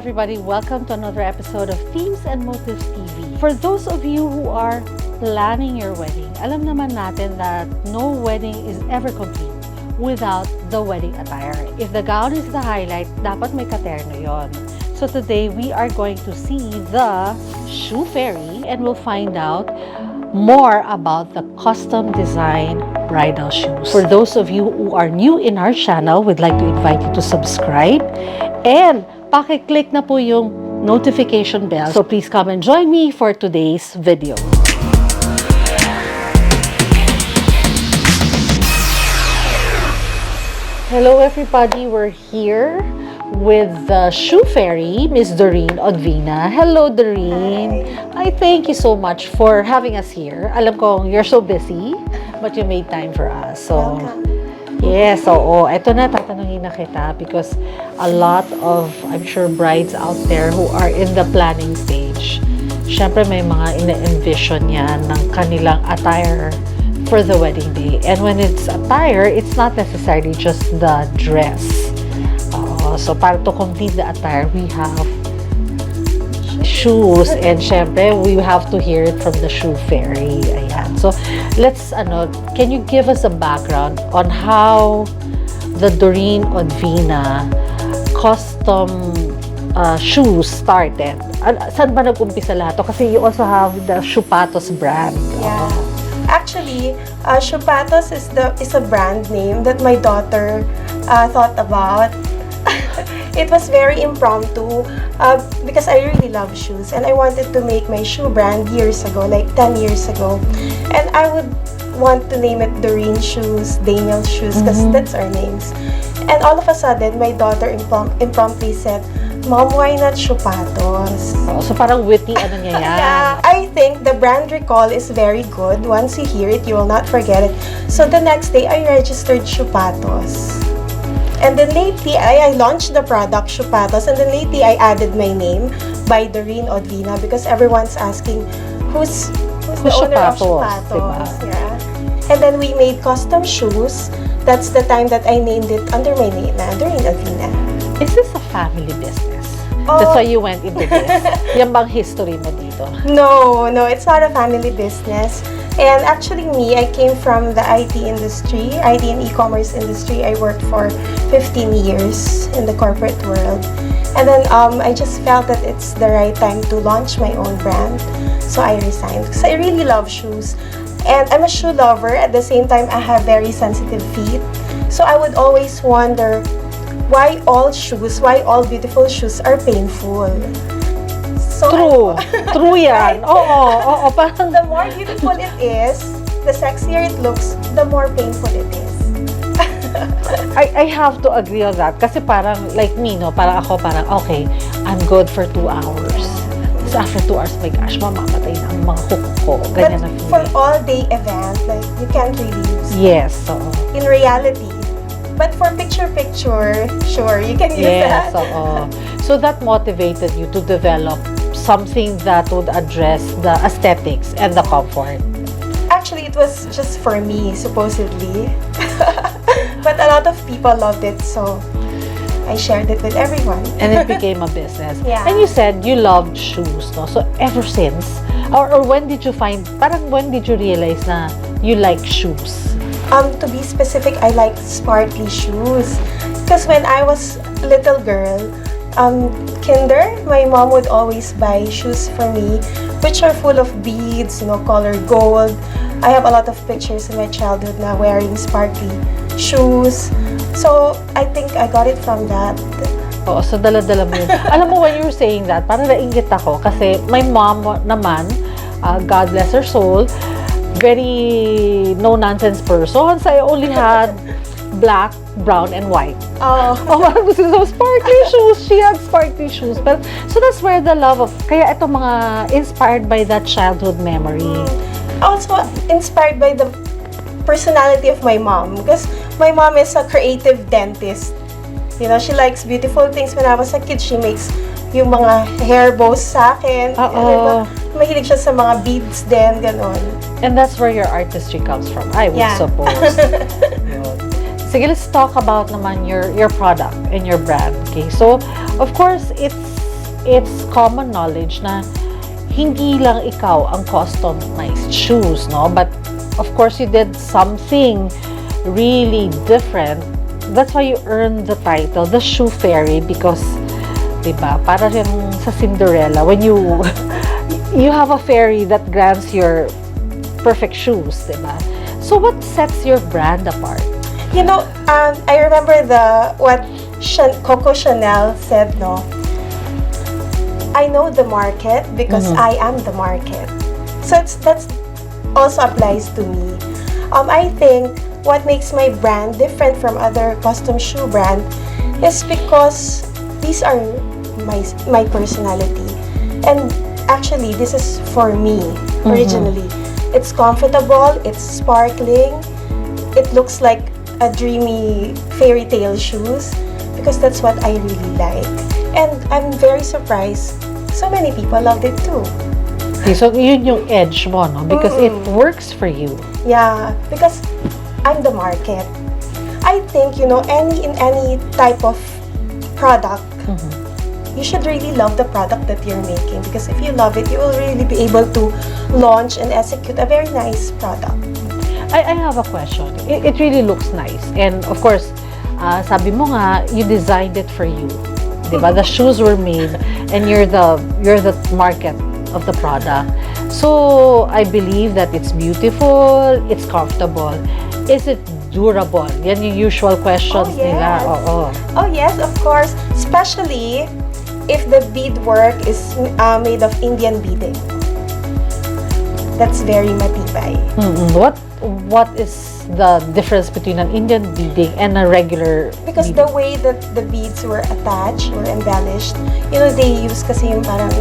everybody, welcome to another episode of Themes and Motives TV. For those of you who are planning your wedding, alam naman natin that no wedding is ever complete without the wedding attire. If the gown is the highlight, dapat may katerno yon. So today we are going to see the Shoe Fairy and we'll find out more about the custom design bridal shoes. For those of you who are new in our channel, we'd like to invite you to subscribe and paki-click na po yung notification bell. So please come and join me for today's video. Hello everybody, we're here with the Shoe Fairy, Miss Doreen Odvina. Hello Doreen. I thank you so much for having us here. Alam ko you're so busy, but you made time for us. So, yes, so ito na, tatanungin na kita because a lot of, I'm sure, brides out there who are in the planning stage, syempre may mga ina-envision yan ng kanilang attire for the wedding day. And when it's attire, it's not necessarily just the dress. So para to complete the attire, we have shoes, and syempre we have to hear it from the Shoe Fairy. Ayan. So let's can you give us a background on how the Doreen Odvina Custom Shoes started? Saan ba nag-umpisa lahat? Kasi you also have the Shoepatos brand. Yeah. Actually, Shoepatos is a brand name that my daughter thought about. It was very impromptu because I really love shoes and I wanted to make my shoe brand years ago, like 10 years ago. And I would want to name it Doreen Shoes, Daniel Shoes, because that's our names. And all of a sudden, my daughter impromptu said, "Mom, why not Shoepatos?" So parang witty niya yan. Yeah, I think the brand recall is very good. Once you hear it, you will not forget it. So the next day, I registered Shoepatos. And then lately, I launched the product Shoepatos, and then lately I added my name by Doreen Odvina because everyone's asking who's the owner of Shoepatos. Yeah. And then we made custom shoes. That's the time that I named it under my name, Doreen Odvina. Is this a family business? That's why you went into this? Yan bang history mo dito? No, it's not a family business. And actually I came from the IT industry, IT and e-commerce industry. I worked for 15 years in the corporate world. And then I just felt that it's the right time to launch my own brand. So I resigned because I really love shoes. And I'm a shoe lover. At the same time, I have very sensitive feet. So I would always wonder why all beautiful shoes are painful. So True yan. Oo. Parang the more beautiful it is, the sexier it looks, the more painful it is. I have to agree on that. Kasi parang, like me, parang okay, I'm good for 2 hours. So after 2 hours, my gosh, mamamatay na ang mga kuko ko. Ganyan na feeling. For all-day event, like, you can't really use it. Yes, so in reality. But for picture-picture, sure, you can use that. Yes, so that motivated you to develop something that would address the aesthetics and the comfort. Actually, it was just for me, supposedly. But a lot of people loved it, so I shared it with everyone. And it became a business. Yeah. And you said you loved shoes, no? So ever since, or when did you realize na you like shoes? To be specific, I like sparkly shoes. Because when I was a little girl, kinder, my mom would always buy shoes for me, which are full of beads, colored gold. I have a lot of pictures in my childhood now wearing sparkly shoes. So I think I got it from that. Oo, so dala-dala mo yun. Alam mo, when you were saying that, parang nainggit ako kasi my mom naman, God bless her soul, very no-nonsense person. So I only had black, brown, and white. Parang gusto ko sparkly shoes. She had sparkly shoes. But, so that's where the love of, kaya ito mga inspired by that childhood memory. Also inspired by the personality of my mom. Because my mom is a creative dentist. She likes beautiful things. When I was a kid, she makes yung mga hair bows sa akin. Mahilig siya sa mga beads din, ganon. And that's where your artistry comes from, I would suppose. Sige, let's talk about naman your product and your brand. Okay, so of course it's it's common knowledge na hindi lang ikaw ang customized shoes, no? But of course, you did something really different. That's why you earned the title, the Shoe Fairy, because, diba, para rin sa Cinderella, when you have a fairy that grants your perfect shoes, diba? So what sets your brand apart? You know, I remember what Coco Chanel said, no? I know the market because I am the market. So that's also applies to me. I think what makes my brand different from other custom shoe brand is because these are my personality. And actually, this is for me originally. It's comfortable, it's sparkling, it looks like a dreamy fairy tale shoes because that's what I really like. And I'm very surprised so many people loved it too. Okay, so yun yung edge mo, no? Because it works for you. Yeah, because I'm the market. I think, you know, in any type of product, you should really love the product that you're making because if you love it, you will really be able to launch and execute a very nice product. I have a question. It really looks nice. And of course, sabi mo nga, you designed it for you. Diba? The shoes were made and you're the market of the product. So, I believe that it's beautiful, it's comfortable. Is it durable? Yan yung usual questions nila. Oh yes, of course. Especially if the beadwork is made of Indian beading. That's very matibay. What is the difference between an Indian beading and a regular Because beading? the way that the beads were attached, were embellished, you know, they use kasi yung parang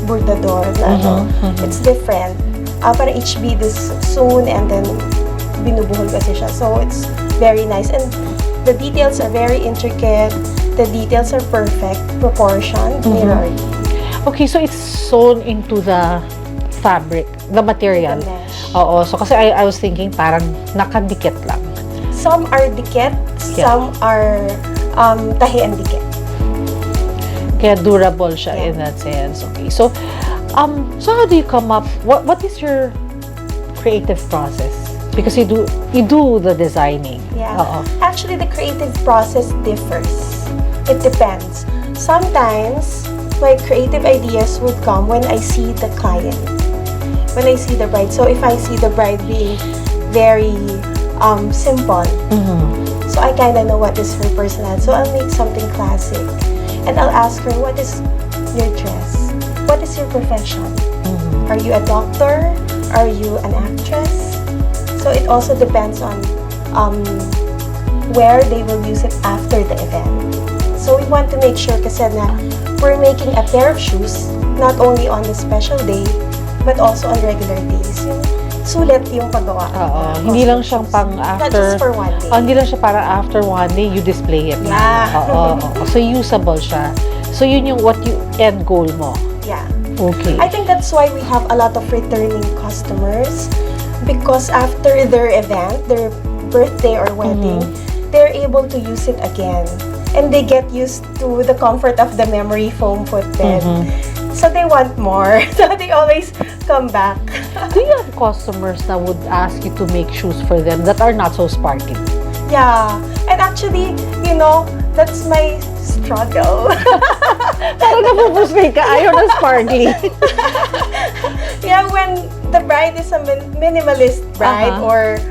bordador na it's different. Parang each bead is sewn and then binubuhol kasi siya. So, it's very nice. And the details are very intricate. The details are perfect, proportioned, mirrored. Okay, so it's sewn into the fabric, the material. The mesh. Oo, so kasi I was thinking parang nakadikit lang. Some are dikit, some are tahi and dikit. Kaya durable siya in that sense. Okay, so how do you come up? What is your creative process? Because you do the designing. Yeah. Actually, the creative process differs. It depends. Sometimes my creative ideas would come when I see the client, when I see the bride. So if I see the bride being very simple, so I kind of know what is her personality. So I'll make something classic, and I'll ask her, "What is your dress? What is your profession? Are you a doctor? Are you an actress?" So it also depends on where they will use it after the event. So we want to make sure kasi na we're making a pair of shoes not only on the special day but also on regular days. Yung sulit yung paggawa. Hindi lang siyang pang after. Not just for one day. Hindi lang siya para after one day you display it. Yeah. So usable siya. So yun yung what you end goal mo. Yeah. Okay. I think that's why we have a lot of returning customers because after their event, their birthday or wedding, they're able to use it again. And they get used to the comfort of the memory foam footbed. So they want more. So they always come back. Do you have customers that would ask you to make shoes for them that are not so sparkly? Yeah. And actually, you know, that's my struggle. Parang napupusay ka, ayaw na sparkly. Yeah, when the bride is a minimalist bride or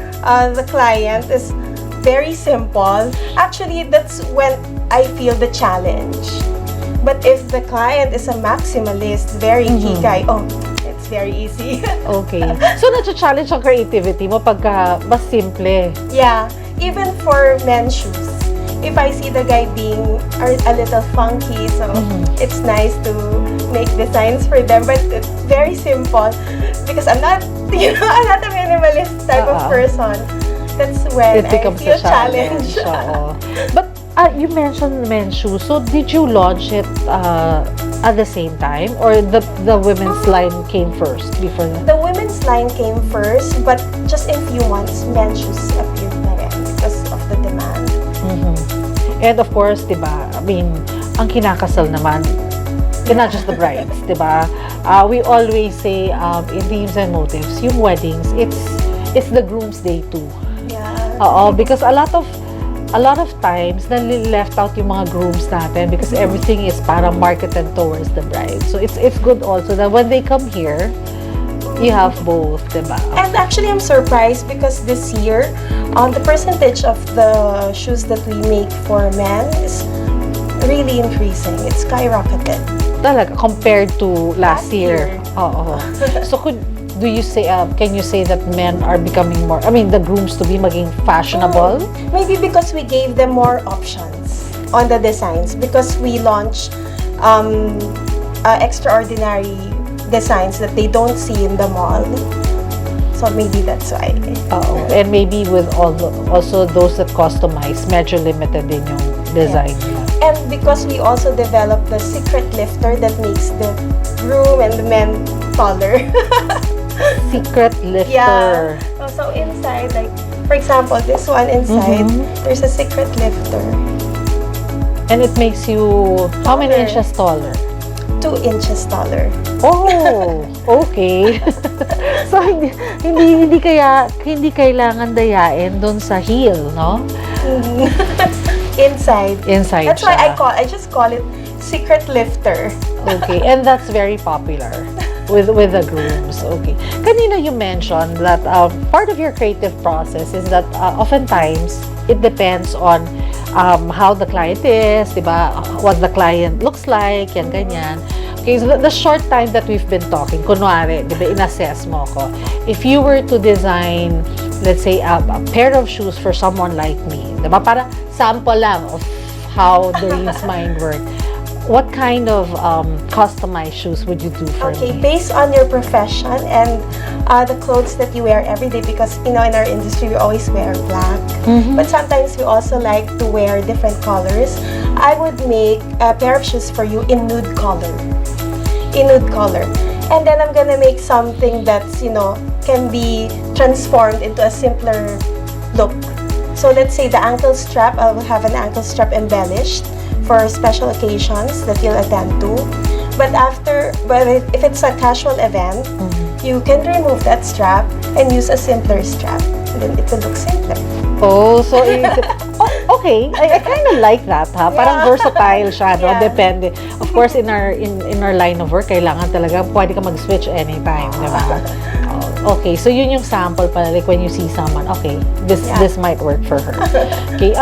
the client is very simple, actually that's when I feel the challenge. But if the client is a maximalist, very hikay, it's very easy. Okay. So, na-challenge ang creativity mo pagka mas simple. Yeah, even for men's shoes. If I see the guy being a little funky, so it's nice to make designs for them, but it's very simple because I'm not, I'm not a minimalist type of person. That's when It becomes I feel a challenge. But you mentioned men's shoes. So did you launch it at the same time, or the women's line came first before that? The women's line came first, but just in few months, men's shoes appeared na rin because of the demand. And of course, diba, I mean, ang kinakasal naman, not just the brides, diba? We always say in themes and motives, yung weddings, it's the groom's day too. Yeah. Because a lot of times left out yung mga grooms natin because everything is parang marketed towards the bride. So it's good also that when they come here, you have both, diba? And actually, I'm surprised because this year, the percentage of the shoes that we make for men is really increasing. It's skyrocketed. Talaga, compared to last year. Oo. So do you say, can you say that men are becoming more, the grooms to be maging fashionable? Maybe because we gave them more options on the designs because we launched extraordinary designs that they don't see in the mall. So maybe that's why. And maybe with also those that customize, medyo limited din yung design nila. And because we also developed the secret lifter that makes the groom and the men taller. Secret lifter. Yeah. So inside, like, for example, this one inside, there's a secret lifter. And it makes you, how many inches taller? 2 inches taller. Oh, okay. So hindi kailangan dayain doon sa heel, no? Inside. That's siya. why I just call it secret lifter. Okay, and that's very popular with the grooms. Okay. Kanina you mentioned that part of your creative process is that oftentimes it depends on how the client is, diba? What the client looks like, yan ganyan. Okay, so the short time that we've been talking, kunwari, diba, in-assess mo ko, if you were to design, let's say, a pair of shoes for someone like me, diba? Para sample lang of how Doreen's mind works. What kind of customized shoes would you do for me? Okay, based on your profession and the clothes that you wear every day, because in our industry we always wear black, but sometimes we also like to wear different colors. I would make a pair of shoes for you in nude color. And then I'm gonna make something that's, can be transformed into a simpler look. So let's say the ankle strap, I will have an ankle strap embellished for special occasions that you'll attend to. But if it's a casual event, you can remove that strap and use a simpler strap. And then it will look simpler. Oh, so okay. I kind of like that, ha? Parang versatile siya, no? Yeah. Depende. Of course, in our line of work, kailangan talaga pwede ka mag-switch anytime, di ba? Okay, so yun yung sample pala, like when you see someone, okay, this might work for her. Okay,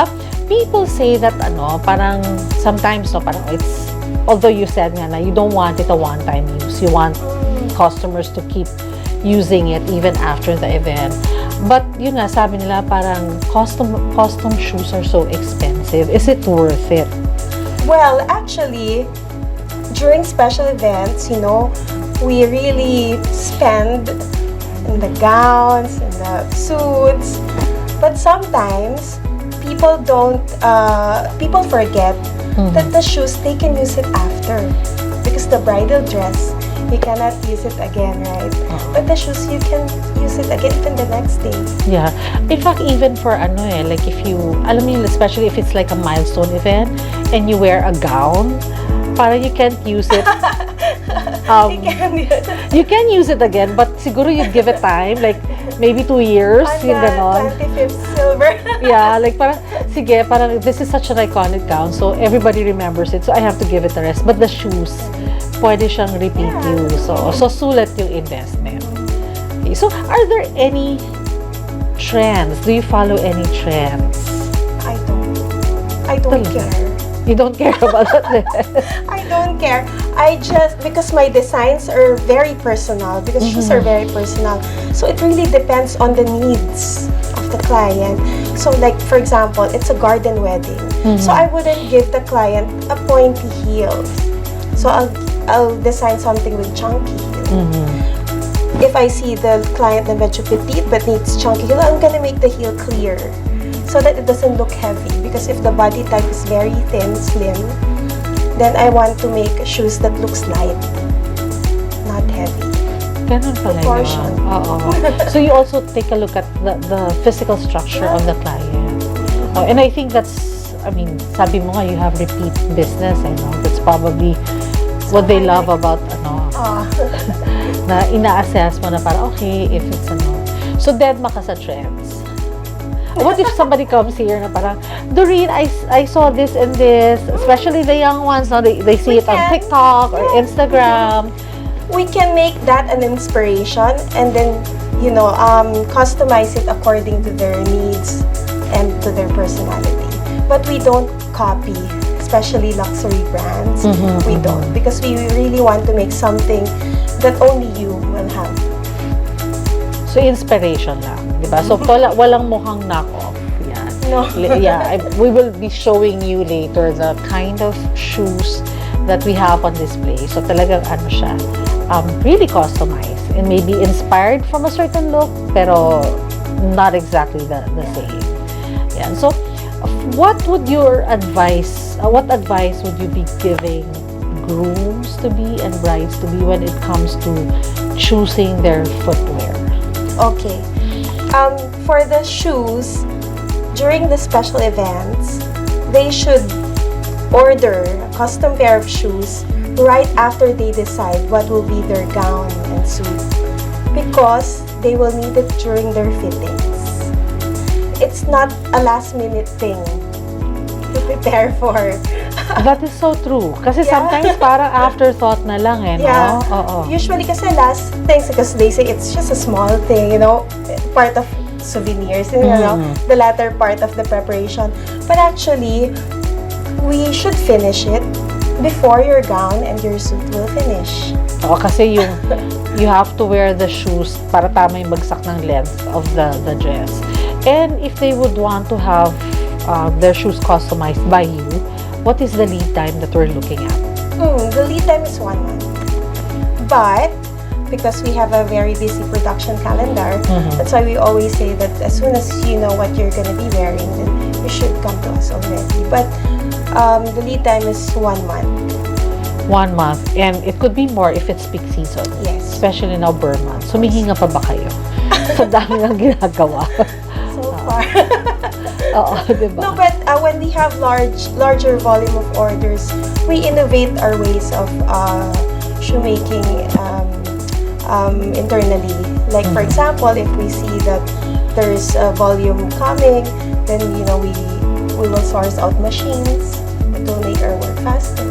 people say that parang sometimes parang it's, although you said nga na you don't want it a one-time use, you want customers to keep using it even after the event. But yun nga, sabi nila parang custom shoes are so expensive. Is it worth it? Well, actually, during special events, we really spend in the gowns and the suits. But sometimes people forget that the shoes, they can use it after. Because the bridal dress, you cannot use it again, right? But the shoes, you can use it again even the next day. Yeah. In fact, even for like if you, alam mo yun, especially if it's like a milestone event and you wear a gown, parang you can't use it. You can use it again, but siguro you'd give it time, like maybe 2 years, yung ganon. 25th silver. Yeah, like parang, sige, parang this is such an iconic gown, so everybody remembers it, so I have to give it a rest. But the shoes, pwede siyang repeat use. So sulit yung investment. Okay, so are there any trends? Do you follow any trends? I don't care. You don't care about that? I don't care. Because my designs are very personal, because shoes are very personal. So it really depends on the needs of the client. So like, for example, it's a garden wedding. So I wouldn't give the client a pointy heel. So I'll design something with chunky heel. If I see the client na medyo petite but needs chunky heel, I'm gonna make the heel clear so that it doesn't look heavy. Because if the body type is very thin, slim, then I want to make shoes that looks light, not heavy. Ganun pala Proportion. yun. So you also take a look at the physical structure of the client. And I think that's, sabi mo nga, you have repeat business, that's probably what they love about Oh. na ina-assess mo na parang, okay, if it's So, dead maka sa trends. What if somebody comes here na parang, Doreen, I saw this and this, especially the young ones, no? They see it on TikTok or Instagram. We can make that an inspiration and then, customize it according to their needs and to their personality. But we don't copy, especially luxury brands. We don't, because we really want to make something that only you will have. So, inspiration lang, di ba? So, walang mukhang knock-off. Yan. No. We will be showing you later the kind of shoes that we have on display. So, talagang siya, really customized and maybe inspired from a certain look, pero not exactly the same. Yan. So, what advice would you be giving grooms to be and brides to be when it comes to choosing their footwear? Okay. For the shoes, during the special events, they should order a custom pair of shoes right after they decide what will be their gown and suit, because they will need it during their fittings. It's not a last-minute thing to prepare for. That is so true. Kasi sometimes parang afterthought na lang no? Yeah. Oo. Usually kasi last things, because they say it's just a small thing, part of souvenirs, the latter part of the preparation. But actually, we should finish it before your gown and your suit will finish. Oo, kasi you have to wear the shoes para tama yung bagsak ng length of the dress. And if they would want to have their shoes customized by you, what is the lead time that we're looking at? The lead time is 1 month. But, because we have a very busy production calendar, that's why we always say that as soon as you know what you're going to be wearing, then you should come to us already. But, the lead time is 1 month. 1 month. And it could be more if it's peak season. Yes. Especially now, burn month. Humihinga pa ba kayo? Sa dami ng ginagawa. So far. Oo, diba? No, but when we have larger volume of orders, we innovate our ways of shoemaking internally. Like, for example, if we see that there's a volume coming, then, we will source out machines that will make our work faster.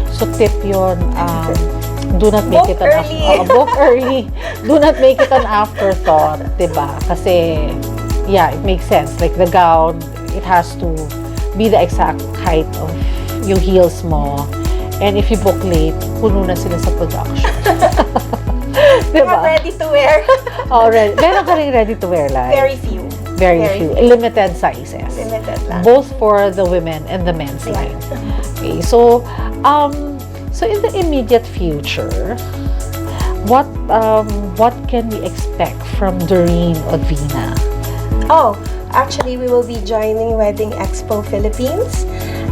So, tip yun, do not make Book it early. Book early. Do not make it an afterthought, diba? Kasi, yeah, it makes sense. Like the gown, it has to be the exact height of yung heels mo. And if you book late, puno na sila sa production. We have ready to wear. Already. Meron ka rin ready to wear like? Very few. Very few. Limited sizes. Limited lang. Both for the women and the men's line. Okay, so in the immediate future, what can we expect from Doreen Odvina? Oh, actually, we will be joining Wedding Expo Philippines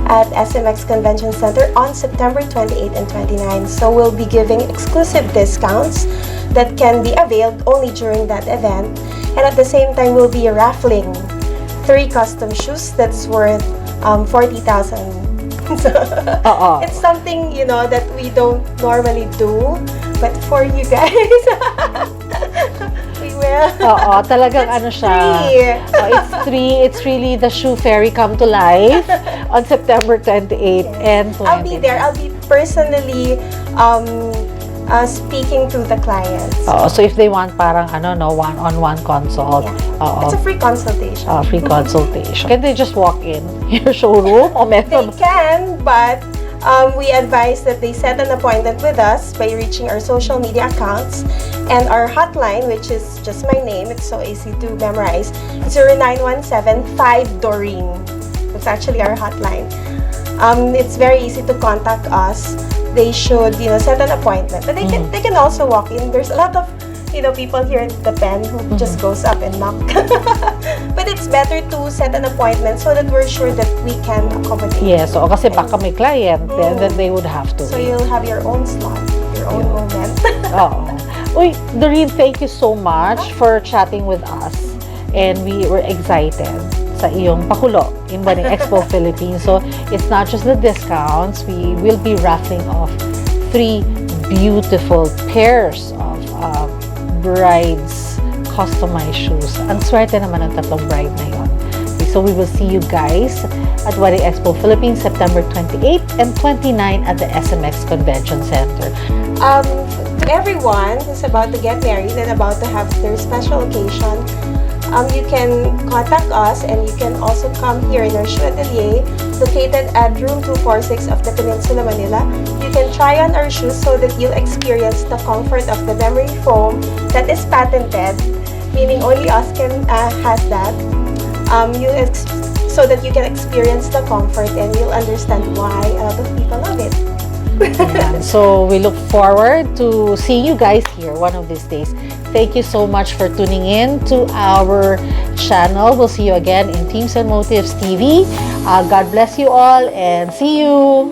at SMX Convention Center on September 28 and 29. So we'll be giving exclusive discounts that can be availed only during that event. And at the same time, we'll be raffling 3 custom shoes that's worth 40,000. It's something, that we don't normally do. But for you guys, we will. Oo, talagang siya. It's free. It's really the shoe fairy come to life on September 28 and 29. I'll be there. I'll be personally speaking to the clients. So if they want parang one-on-one consult. Yeah. It's a free consultation. Free consultation. Can they just walk in your showroom? O meron? They can, but we advise that they set an appointment with us by reaching our social media accounts and our hotline, which is just my name. It's so easy to memorize. 0917-5-DOREEN. It's actually our hotline. It's very easy to contact us. They should, set an appointment. But they can also walk in. There's a lot of, people here at the pen who just goes up and knock. But it's better to set an appointment so that we're sure that we can accommodate. Yes, so kasi baka may client, then they would have to. So you'll have your own slot, your own moment. Uy, Doreen, thank you so much for chatting with us. And we were excited sa iyong pakulo in Wedding Expo Philippines. So, it's not just the discounts. We will be raffling off 3 beautiful pairs of brides customized shoes. Ang swerte naman ng tatlong bride na yon. Okay, so, we will see you guys at Wedding Expo Philippines, September 28 and 29 at the SMX Convention Center. To everyone who's about to get married and about to have their special occasion, you can contact us, and you can also come here in our shoe atelier located at room 246 of the Peninsula Manila. You can try on our shoes so that you'll experience the comfort of the memory foam that is patented, meaning only us can has that. So that you can experience the comfort and you'll understand why a lot of people love it. Ayan. So, we look forward to seeing you guys here one of these days. Thank you so much for tuning in to our channel. We'll see you again in Teams and Motives TV. God bless you all and see you!